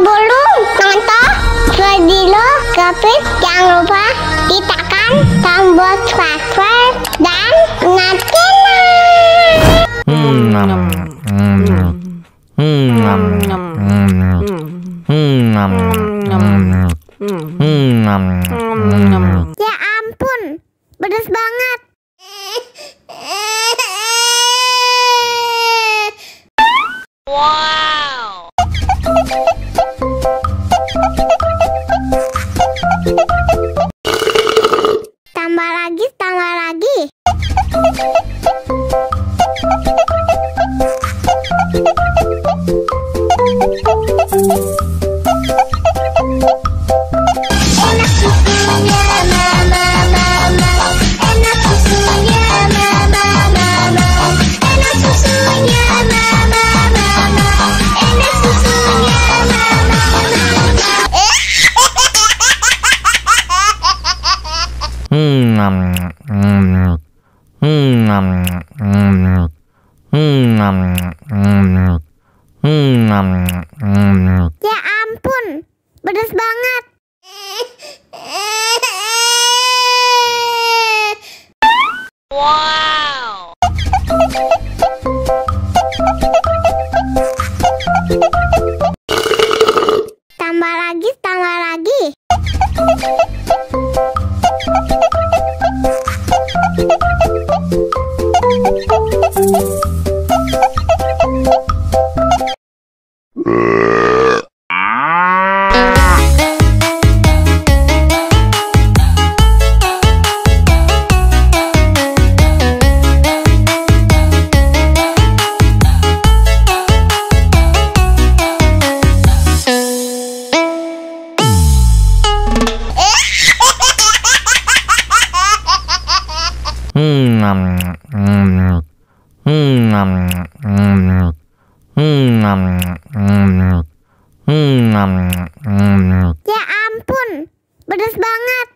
Sebelum nonton video Kepit, jangan lupa tekan tombol subscribe dan nyalakan. Ya ampun, pedas banget. Wow. Tambah lagi, tambah lagi. Enak susunya mama, mama. Enak susunya mama, mama. Enak susunya mama, mama. Enak susunya mama, Ya ampun, pedas banget. Wow. Tambah lagi, tambah lagi. Ya ampun, pedas banget.